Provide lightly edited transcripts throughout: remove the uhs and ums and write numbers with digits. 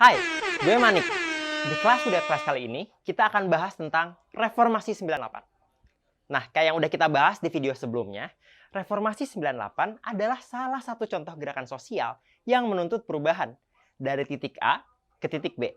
Hai, gue Manik. Di kelas kali ini, kita akan bahas tentang Reformasi 98. Nah, kayak yang udah kita bahas di video sebelumnya, Reformasi 98 adalah salah satu contoh gerakan sosial yang menuntut perubahan dari titik A ke titik B.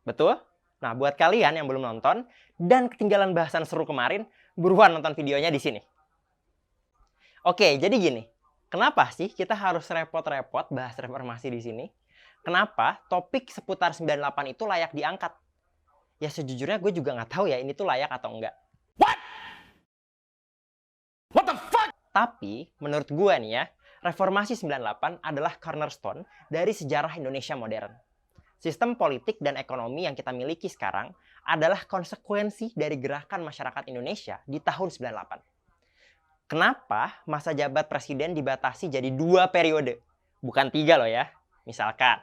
Betul? Nah, buat kalian yang belum nonton dan ketinggalan bahasan seru kemarin, buruan nonton videonya di sini. Oke, jadi gini. Kenapa sih kita harus repot-repot bahas reformasi di sini? Kenapa topik seputar 98 itu layak diangkat? Ya sejujurnya gue juga nggak tahu ya ini tuh layak atau enggak. What the fuck? Tapi menurut gue nih ya, Reformasi 98 adalah cornerstone dari sejarah Indonesia modern. Sistem politik dan ekonomi yang kita miliki sekarang adalah konsekuensi dari gerakan masyarakat Indonesia di tahun 98. Kenapa masa jabat presiden dibatasi jadi 2 periode? Bukan 3 loh ya. Misalkan,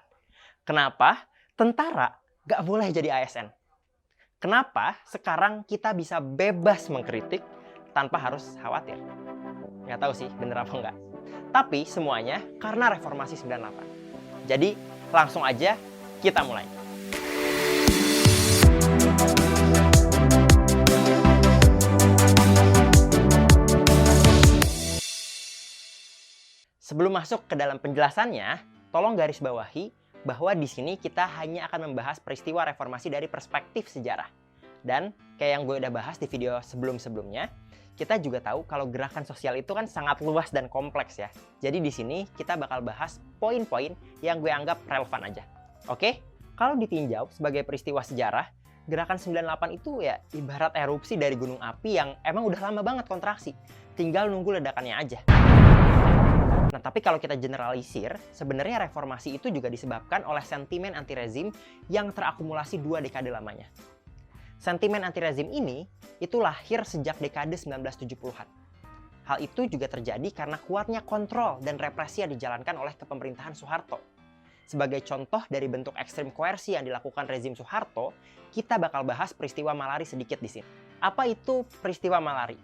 kenapa tentara gak boleh jadi ASN? Kenapa sekarang kita bisa bebas mengkritik tanpa harus khawatir? Nggak tahu sih bener apa enggak. Tapi semuanya karena Reformasi 98. Jadi langsung aja kita mulai. Sebelum masuk ke dalam penjelasannya, tolong garis bawahi bahwa di sini kita hanya akan membahas peristiwa reformasi dari perspektif sejarah. Dan kayak yang gue udah bahas di video sebelum-sebelumnya, kita juga tahu kalau gerakan sosial itu kan sangat luas dan kompleks ya. Jadi di sini kita bakal bahas poin-poin yang gue anggap relevan aja. Oke? Kalau ditinjau sebagai peristiwa sejarah, gerakan 98 itu ya ibarat erupsi dari gunung api yang emang udah lama banget kontraksi. Tinggal nunggu ledakannya aja. Nah, tapi kalau kita generalisir, sebenarnya reformasi itu juga disebabkan oleh sentimen anti-rezim yang terakumulasi 2 dekade lamanya. Sentimen anti-rezim ini itu lahir sejak dekade 1970-an. Hal itu juga terjadi karena kuatnya kontrol dan represi yang dijalankan oleh kepemerintahan Soeharto. Sebagai contoh dari bentuk ekstrim koersi yang dilakukan rezim Soeharto, kita bakal bahas peristiwa Malari sedikit di sini. Apa itu peristiwa Malari?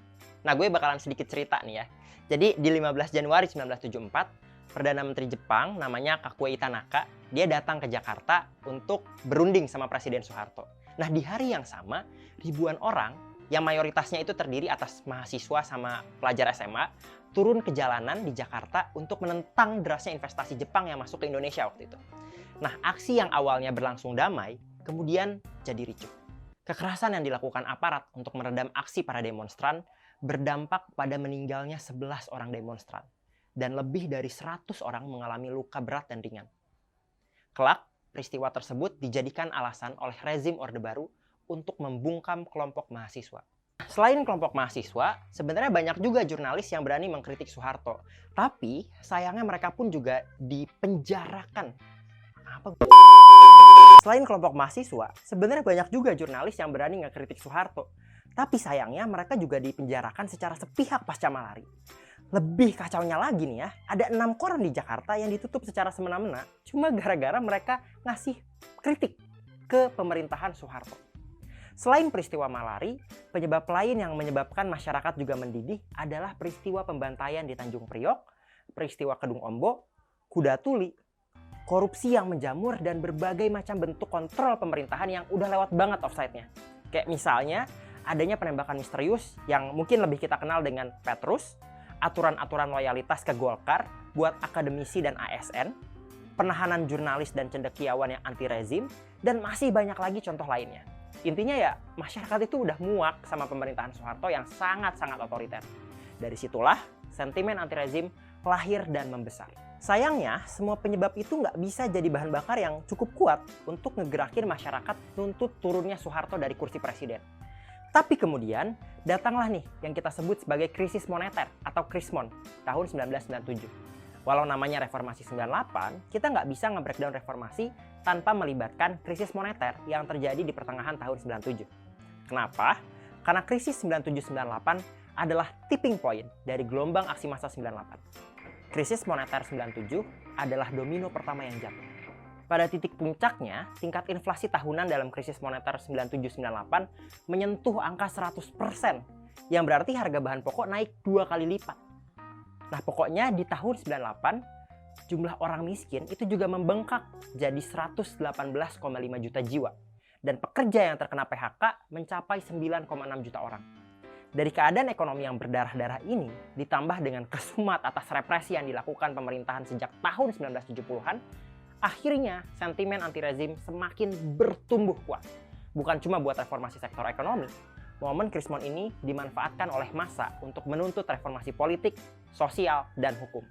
Nah, gue bakalan sedikit cerita nih ya. Jadi di 15 Januari 1974, Perdana Menteri Jepang namanya Kakuei Tanaka, dia datang ke Jakarta untuk berunding sama Presiden Soeharto. Nah, di hari yang sama, ribuan orang yang mayoritasnya itu terdiri atas mahasiswa sama pelajar SMA turun ke jalanan di Jakarta untuk menentang derasnya investasi Jepang yang masuk ke Indonesia waktu itu. Nah, aksi yang awalnya berlangsung damai, kemudian jadi ricuh. Kekerasan yang dilakukan aparat untuk meredam aksi para demonstran berdampak pada meninggalnya 11 orang demonstran dan lebih dari 100 orang mengalami luka berat dan ringan. Kelak, peristiwa tersebut dijadikan alasan oleh rezim Orde Baru untuk membungkam kelompok mahasiswa. Selain kelompok mahasiswa, sebenarnya banyak juga jurnalis yang berani mengkritik Soeharto. Tapi sayangnya mereka pun juga dipenjarakan. Selain kelompok mahasiswa, sebenarnya banyak juga jurnalis yang berani ngekritik Soeharto. Tapi sayangnya mereka juga dipenjarakan secara sepihak pasca Malari. Lebih kacaunya lagi nih ya, ada 6 koran di Jakarta yang ditutup secara semena-mena cuma gara-gara mereka ngasih kritik ke pemerintahan Soeharto. Selain peristiwa Malari, penyebab lain yang menyebabkan masyarakat juga mendidih adalah peristiwa pembantaian di Tanjung Priok, peristiwa Kedung Ombo, Kuda Tuli, korupsi yang menjamur, dan berbagai macam bentuk kontrol pemerintahan yang udah lewat banget offside-nya. Kayak misalnya, adanya penembakan misterius yang mungkin lebih kita kenal dengan Petrus, aturan-aturan loyalitas ke Golkar buat akademisi dan ASN, penahanan jurnalis dan cendekiawan yang anti-rezim, dan masih banyak lagi contoh lainnya. Intinya ya, masyarakat itu udah muak sama pemerintahan Soeharto yang sangat-sangat otoriter. Dari situlah, sentimen anti-rezim lahir dan membesar. Sayangnya, semua penyebab itu nggak bisa jadi bahan bakar yang cukup kuat untuk ngegerakin masyarakat nuntut turunnya Soeharto dari kursi presiden. Tapi kemudian datanglah nih yang kita sebut sebagai krisis moneter atau Krismon tahun 1997. Walau namanya Reformasi 98, kita nggak bisa nge-breakdown reformasi tanpa melibatkan krisis moneter yang terjadi di pertengahan tahun 97. Kenapa? Karena krisis 97-98 adalah tipping point dari gelombang aksi massa 98. Krisis moneter 97 adalah domino pertama yang jatuh. Pada titik puncaknya, tingkat inflasi tahunan dalam krisis moneter 97-98 menyentuh angka 100%, yang berarti harga bahan pokok naik 2 kali lipat. Nah, pokoknya di tahun 98, jumlah orang miskin itu juga membengkak jadi 118,5 juta jiwa. Dan pekerja yang terkena PHK mencapai 9,6 juta orang. Dari keadaan ekonomi yang berdarah-darah ini, ditambah dengan kesumat atas represi yang dilakukan pemerintahan sejak tahun 1970-an, akhirnya sentimen anti-rezim semakin bertumbuh kuat. Bukan cuma buat reformasi sektor ekonomi, momen Krismon ini dimanfaatkan oleh massa untuk menuntut reformasi politik, sosial, dan hukum.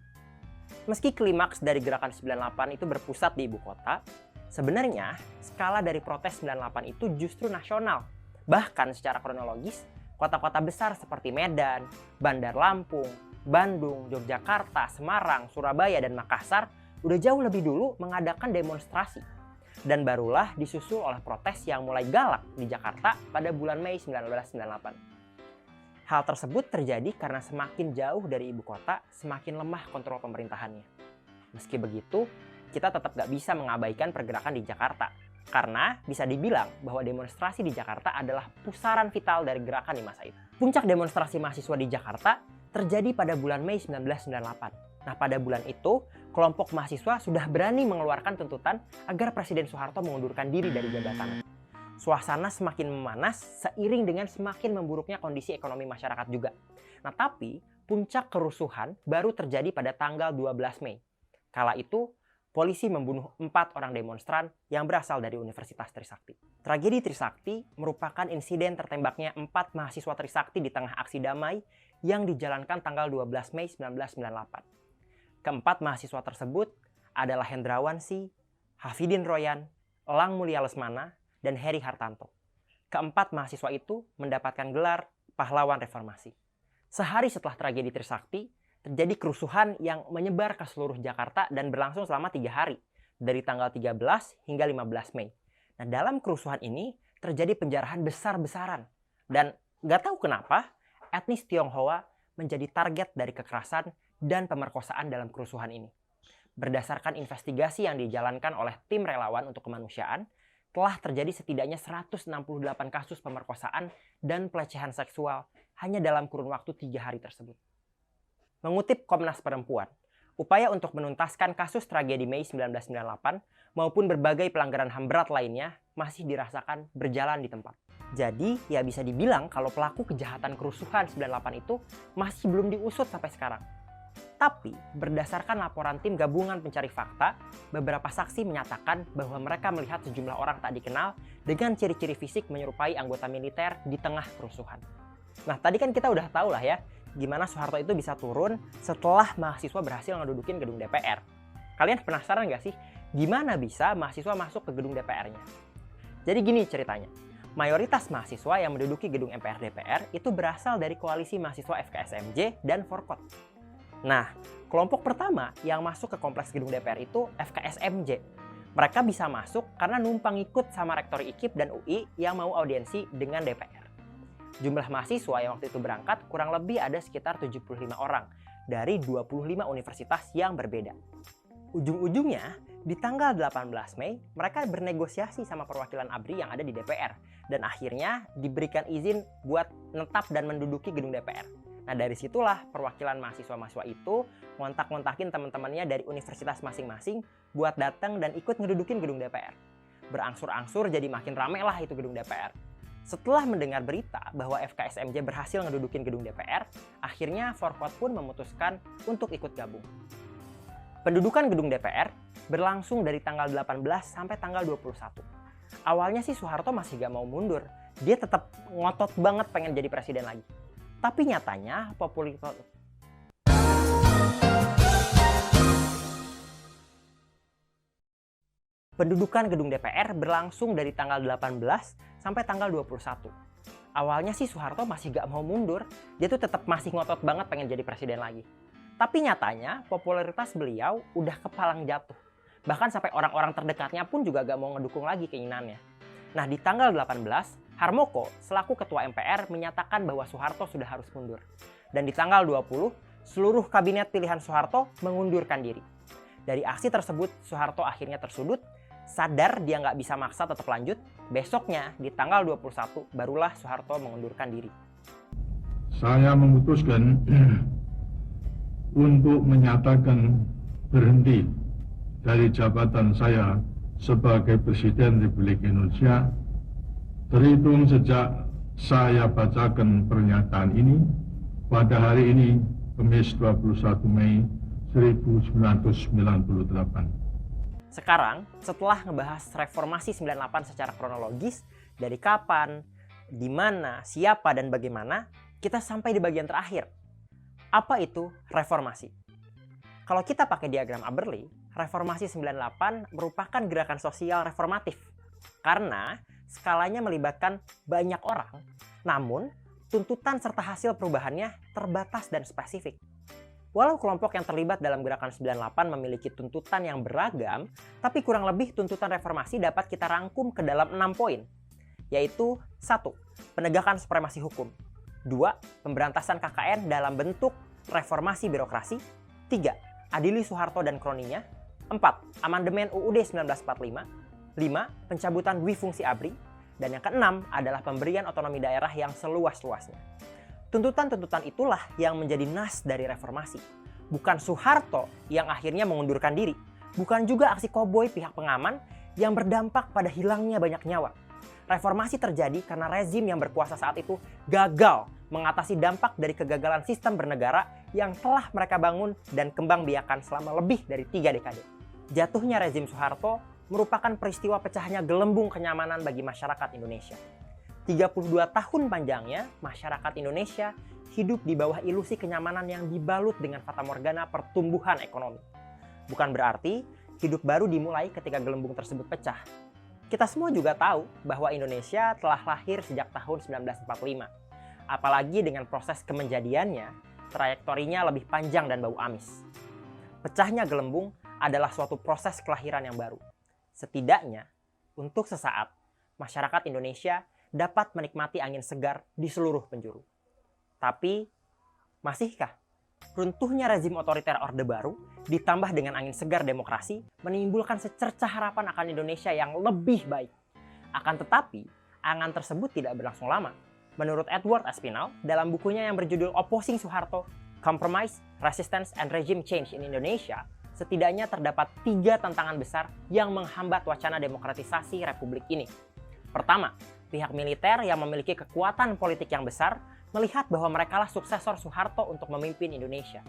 Meski klimaks dari gerakan 98 itu berpusat di ibu kota, sebenarnya skala dari protes 98 itu justru nasional. Bahkan secara kronologis, kota-kota besar seperti Medan, Bandar Lampung, Bandung, Yogyakarta, Semarang, Surabaya, dan Makassar udah jauh lebih dulu mengadakan demonstrasi. Dan barulah disusul oleh protes yang mulai galak di Jakarta pada bulan Mei 1998. Hal tersebut terjadi karena semakin jauh dari ibu kota, semakin lemah kontrol pemerintahannya. Meski begitu, kita tetap gak bisa mengabaikan pergerakan di Jakarta. Karena bisa dibilang bahwa demonstrasi di Jakarta adalah pusaran vital dari gerakan di masa itu. Puncak demonstrasi mahasiswa di Jakarta terjadi pada bulan Mei 1998. Nah, pada bulan itu, kelompok mahasiswa sudah berani mengeluarkan tuntutan agar Presiden Soeharto mengundurkan diri dari jabatan. Suasana semakin memanas seiring dengan semakin memburuknya kondisi ekonomi masyarakat juga. Nah, tapi puncak kerusuhan baru terjadi pada tanggal 12 Mei. Kala itu, polisi membunuh 4 orang demonstran yang berasal dari Universitas Trisakti. Tragedi Trisakti merupakan insiden tertembaknya 4 mahasiswa Trisakti di tengah aksi damai yang dijalankan tanggal 12 Mei 1998. Keempat mahasiswa tersebut adalah Hendrawan Si, Hafidin Royan, Elang Mulia Lesmana, dan Heri Hartanto. Keempat mahasiswa itu mendapatkan gelar pahlawan reformasi. Sehari setelah tragedi Trisakti, terjadi kerusuhan yang menyebar ke seluruh Jakarta dan berlangsung selama 3 hari, dari tanggal 13 hingga 15 Mei. Nah, dalam kerusuhan ini terjadi penjarahan besar-besaran. Dan gak tahu kenapa, etnis Tionghoa menjadi target dari kekerasan dan pemerkosaan dalam kerusuhan ini. Berdasarkan investigasi yang dijalankan oleh tim relawan untuk kemanusiaan, telah terjadi setidaknya 168 kasus pemerkosaan dan pelecehan seksual hanya dalam kurun waktu 3 hari tersebut. Mengutip Komnas Perempuan, upaya untuk menuntaskan kasus tragedi Mei 1998 maupun berbagai pelanggaran HAM berat lainnya masih dirasakan berjalan di tempat. Jadi, ya bisa dibilang kalau pelaku kejahatan kerusuhan 98 itu masih belum diusut sampai sekarang. Tapi, berdasarkan laporan tim gabungan pencari fakta, beberapa saksi menyatakan bahwa mereka melihat sejumlah orang tak dikenal dengan ciri-ciri fisik menyerupai anggota militer di tengah kerusuhan. Nah, tadi kan kita udah tahu lah ya, gimana Soeharto itu bisa turun setelah mahasiswa berhasil ngedudukin gedung DPR. Kalian penasaran nggak sih, gimana bisa mahasiswa masuk ke gedung DPR-nya? Jadi gini ceritanya, mayoritas mahasiswa yang menduduki gedung MPR DPR itu berasal dari koalisi mahasiswa FKSMJ dan Forkot. Nah, kelompok pertama yang masuk ke kompleks gedung DPR itu FKSMJ. Mereka bisa masuk karena numpang ikut sama Rektor IKIP dan UI yang mau audiensi dengan DPR. Jumlah mahasiswa yang waktu itu berangkat kurang lebih ada sekitar 75 orang dari 25 universitas yang berbeda. Ujung-ujungnya, di tanggal 18 Mei, mereka bernegosiasi sama perwakilan ABRI yang ada di DPR. Dan akhirnya diberikan izin buat netap dan menduduki gedung DPR. Nah, dari situlah perwakilan mahasiswa-mahasiswa itu ngontak-ngontakin teman-temannya dari universitas masing-masing buat datang dan ikut ngedudukin gedung DPR. Berangsur-angsur jadi makin rame lah itu gedung DPR. Setelah mendengar berita bahwa FKSMJ berhasil ngedudukin gedung DPR, akhirnya Forkot pun memutuskan untuk ikut gabung. Pendudukan gedung DPR berlangsung dari tanggal 18 sampai tanggal 21. Awalnya sih Soeharto masih gak mau mundur, dia tetap ngotot banget pengen jadi presiden lagi. Tapi nyatanya popularitas pendudukan gedung DPR berlangsung dari tanggal 18 sampai tanggal 21. Awalnya sih Soeharto masih gak mau mundur, dia tuh tetap masih ngotot banget pengen jadi presiden lagi. Tapi nyatanya popularitas beliau udah kepalang jatuh. Bahkan sampai orang-orang terdekatnya pun juga gak mau ngedukung lagi keinginannya. Nah, di tanggal 18, Harmoko selaku ketua MPR menyatakan bahwa Soeharto sudah harus mundur. Dan di tanggal 20, seluruh kabinet pilihan Soeharto mengundurkan diri. Dari aksi tersebut, Soeharto akhirnya tersudut, sadar dia nggak bisa maksa tetap lanjut. Besoknya, di tanggal 21, barulah Soeharto mengundurkan diri. Saya memutuskan untuk menyatakan berhenti dari jabatan saya sebagai Presiden Republik Indonesia terhitung sejak saya bacakan pernyataan ini pada hari ini, Kamis 21 Mei 1998. Sekarang, setelah ngebahas reformasi 98 secara kronologis, dari kapan, di mana, siapa, dan bagaimana, kita sampai di bagian terakhir. Apa itu reformasi? Kalau kita pakai diagram Aberle, reformasi 98 merupakan gerakan sosial reformatif. Karena skalanya melibatkan banyak orang, namun tuntutan serta hasil perubahannya terbatas dan spesifik. Walau kelompok yang terlibat dalam gerakan 98 memiliki tuntutan yang beragam, tapi kurang lebih tuntutan reformasi dapat kita rangkum ke dalam 6 poin, yaitu 1. Penegakan supremasi hukum. 2. Pemberantasan KKN dalam bentuk reformasi birokrasi. 3. Adili Soeharto dan kroninya. 4. Amandemen UUD 1945. 5. Pencabutan dwi fungsi ABRI. Dan yang keenam adalah pemberian otonomi daerah yang seluas-luasnya. Tuntutan-tuntutan itulah yang menjadi nas dari reformasi. Bukan Soeharto yang akhirnya mengundurkan diri. Bukan juga aksi koboi pihak pengaman yang berdampak pada hilangnya banyak nyawa. Reformasi terjadi karena rezim yang berkuasa saat itu gagal mengatasi dampak dari kegagalan sistem bernegara yang telah mereka bangun dan kembang biakan selama lebih dari 3 dekade. Jatuhnya rezim Soeharto merupakan peristiwa pecahnya gelembung kenyamanan bagi masyarakat Indonesia. 32 tahun panjangnya, masyarakat Indonesia hidup di bawah ilusi kenyamanan yang dibalut dengan fatamorgana pertumbuhan ekonomi. Bukan berarti hidup baru dimulai ketika gelembung tersebut pecah. Kita semua juga tahu bahwa Indonesia telah lahir sejak tahun 1945. Apalagi dengan proses kemenjadiannya, trayektorinya lebih panjang dan bau amis. Pecahnya gelembung adalah suatu proses kelahiran yang baru. Setidaknya, untuk sesaat, masyarakat Indonesia dapat menikmati angin segar di seluruh penjuru. Tapi, masihkah? Runtuhnya rezim otoriter Orde Baru ditambah dengan angin segar demokrasi menimbulkan secercah harapan akan Indonesia yang lebih baik. Akan tetapi, angan tersebut tidak berlangsung lama. Menurut Edward Espinal, dalam bukunya yang berjudul Opposing Soeharto, Compromise, Resistance, and Regime Change in Indonesia, setidaknya terdapat 3 tantangan besar yang menghambat wacana demokratisasi republik ini. Pertama, pihak militer yang memiliki kekuatan politik yang besar melihat bahwa merekalah suksesor Soeharto untuk memimpin Indonesia.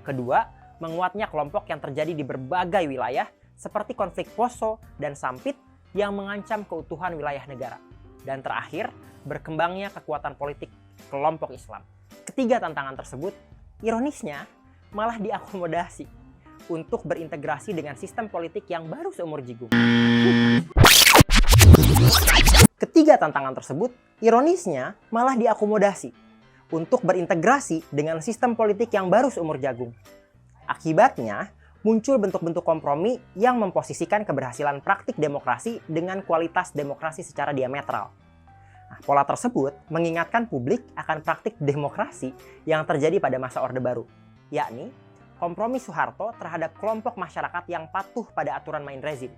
Kedua, menguatnya kelompok yang terjadi di berbagai wilayah seperti konflik Poso dan Sampit yang mengancam keutuhan wilayah negara. Dan terakhir, berkembangnya kekuatan politik kelompok Islam. Ketiga tantangan tersebut, ironisnya, malah diakomodasi untuk berintegrasi dengan sistem politik yang baru seumur jigung. Ketiga tantangan tersebut, ironisnya, malah diakomodasi untuk berintegrasi dengan sistem politik yang baru seumur jagung. Akibatnya, muncul bentuk-bentuk kompromi yang memposisikan keberhasilan praktik demokrasi dengan kualitas demokrasi secara diametral. Nah, pola tersebut mengingatkan publik akan praktik demokrasi yang terjadi pada masa Orde Baru, yakni kompromi Soeharto terhadap kelompok masyarakat yang patuh pada aturan main rezim.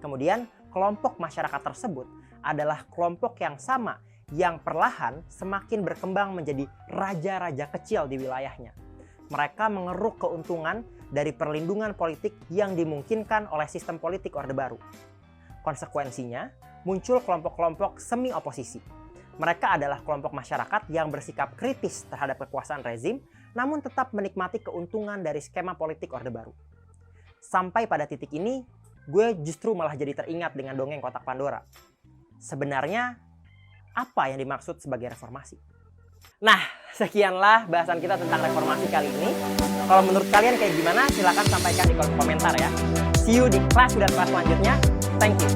Kemudian, kelompok masyarakat tersebut adalah kelompok yang sama yang perlahan semakin berkembang menjadi raja-raja kecil di wilayahnya. Mereka mengeruk keuntungan dari perlindungan politik yang dimungkinkan oleh sistem politik Orde Baru. Konsekuensinya, muncul kelompok-kelompok semi-oposisi. Mereka adalah kelompok masyarakat yang bersikap kritis terhadap kekuasaan rezim, namun tetap menikmati keuntungan dari skema politik Orde Baru. Sampai pada titik ini, gue justru malah jadi teringat dengan dongeng Kotak Pandora. Sebenarnya, apa yang dimaksud sebagai reformasi? Nah, sekianlah bahasan kita tentang reformasi kali ini. Kalau menurut kalian kayak gimana, silahkan sampaikan di kolom komentar ya. See you di kelas dan kelas selanjutnya. Thank you.